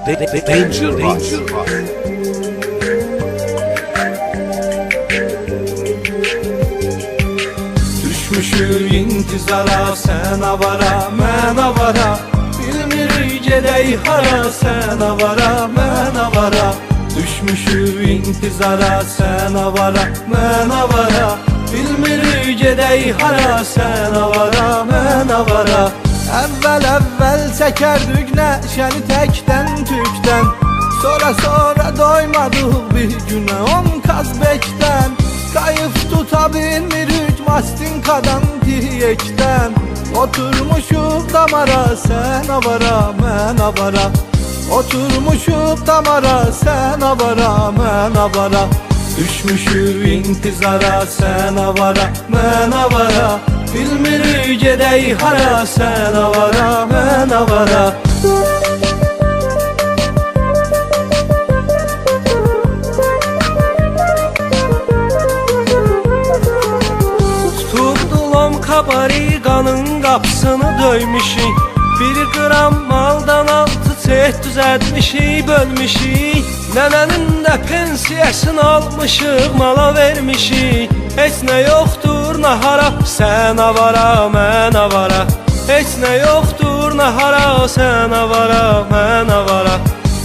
Danger Box. Düşmüşük intizara, sen avara, mən avara. Bilmirik gedək hara, sen avara, mən avara. Düşmüşük intizara, sen avara, mən avara. Bilmirik gedək hara, sen avara, mən avara. Əvvəl çəkərdik nəşəni təkdən tükdən. Sonra doymadıq bir günə 10 Kazbekdən. Qayıf tuta bilmirik Mastinkadan diyekdən. Oturmuşuq damara, sen avara, mən avara. Oturmuşuq damara, sen avara, mən avara. Düşmüşük intizara, sen avara, mən avara. Bilmirik gedək hara, sen avara, mən avara. Tutdulam kabariqanın qapısını döymüşük. Bir qram maldan 6 set düzəltmişik, bölmüşük. Nənənin də pensiyasını almışıq, mala vermişik. Heç nə yoxdur nahara, sen avara, mən avara. Heç nə yoxdur nahara, sen avara, mən avara.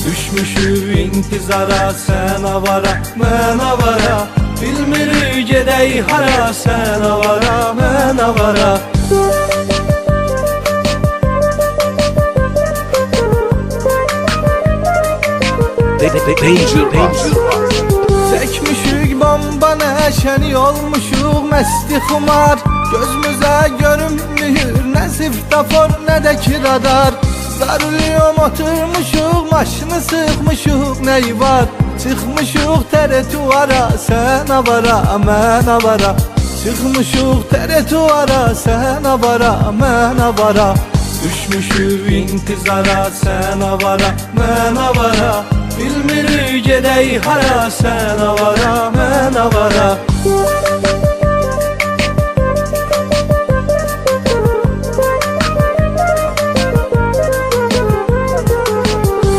Düşmüşük intizara, sen avara, mən avara. Bilmirik gedək hara, sen avara, mən avara. Danger Box. Çəkmişük bomba nəşəni, olmuşuq məsti xumar. Gözümüzə görünmür nə siftafor, nə də kiradar. Zarılıyım oturmuşuq, maşını sıxmışuq, nəyi var? Çıxmışuq teretuvara, sen avara, mən avara. Çıxmışuq teretuvara, sen avara, mən avara. Düşmüşük intizara, sen avara, mən avara. Bilmirik gedək hara, sen avara, mən avara.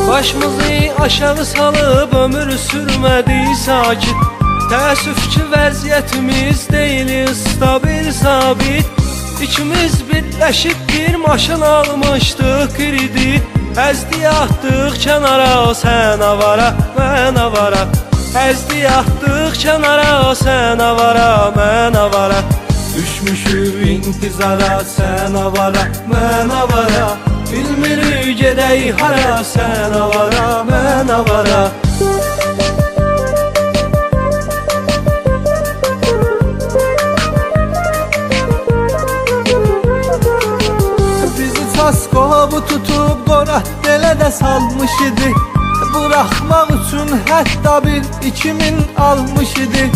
Başımızı aşağı salıb ömür sürmədi sakit. Təəssüf ki vəziyyətimiz deyil stabil, sabit. İkimiz birləşib bir maşın almışdıq kredit. Əzdi atdıq kənara, sen avara, mən avara. Əzdi atdıq kənara, sen avara, mən avara. Düşmüşük intizara, sen avara, mən avara. Bilmirik gedək hara, sen avara, mən avara. Bizi çaskovu tutub qorat delədə salmış idi. Bıraxmaq üçün hətta bir 2000 almış idi.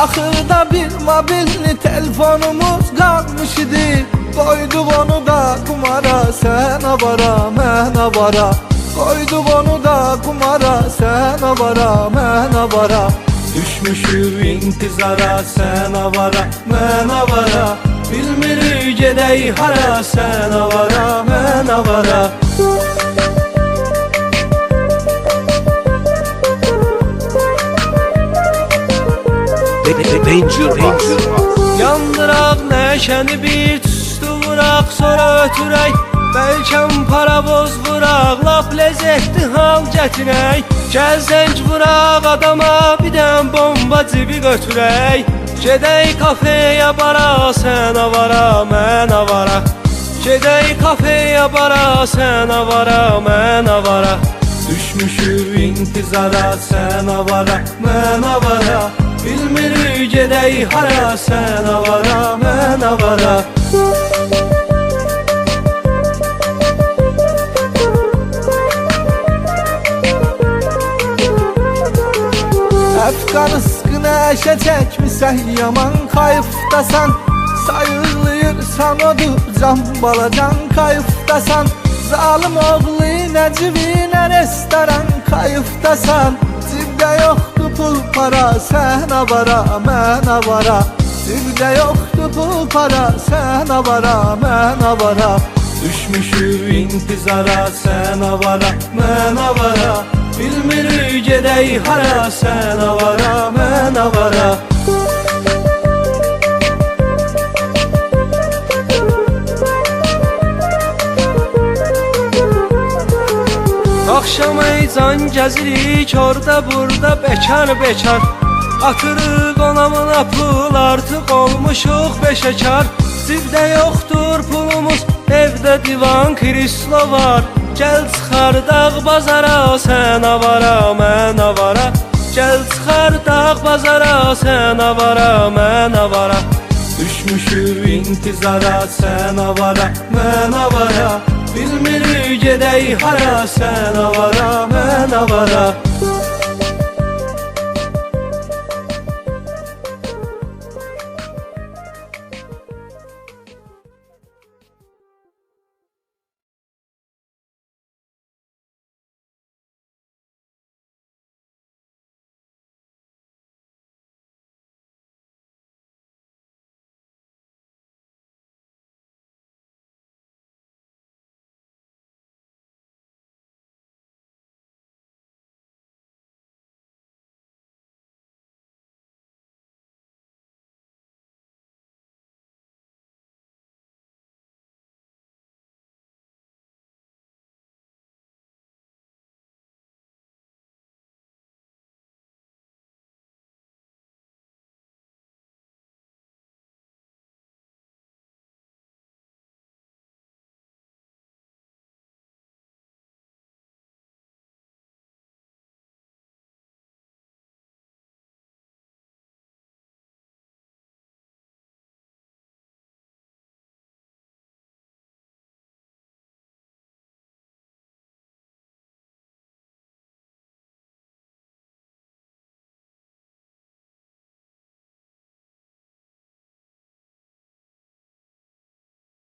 Axırda bir mobilli telefonumuz qalmış idi. Qoyduq onu da kumara, sen avara, mən avara. Qoyduq onu da kumara, sen avara, mən avara. Düşmüşük intizara, sen avara, mən avara. Bilmirik gedək hara, sen avara, mən avara. Danger Box. Yandıraq nəşəni bir tüstü vuraq, sonra ötürək. Bəlkəm paravoz vuraq, lap ləzzətli hal gətirək. Gəl zəng vuraq adama, bir dən bomba cibi götürək. Gedək kafeyə bara, sen avara, mən avara. Gedək kafeyə bara, sen avara, mən avara. Düşmüşük intizara, sen avara, mən avara. Bilmirik gedək hara, sen avara, mən avara. Əfqan ıskını əşə çəkmisən, yaman kayıfdasan. Sayılıyırsan odur can balacan, kayıfdasan. Zalim oğlu Nəcibinə restoran, kayıfdasan. Cibdə yoxdur pul para, sen avara, mən avara. Cibdə yoxdur pul para, sen avara, mən avara. Düşmüşük intizara, sən avara, mən avara. Bilmirik gedək hara, sən avara, mən avara. Akşam eycan gəzirik, orada burada bekar bekar. Atırıq onamına pul, artıq olmuşuq beşəkar. Cibdə yoxdur pulumuz, evdə divan krislo var. Gəl çıxardaq bazara, sən avara, mən avara. Gəl çıxardaq bazara, sən avara, mən avara. Düşmüşük intizara, sən avara, mən avara. Bilmirik gedək hara, sən avara, mən avara.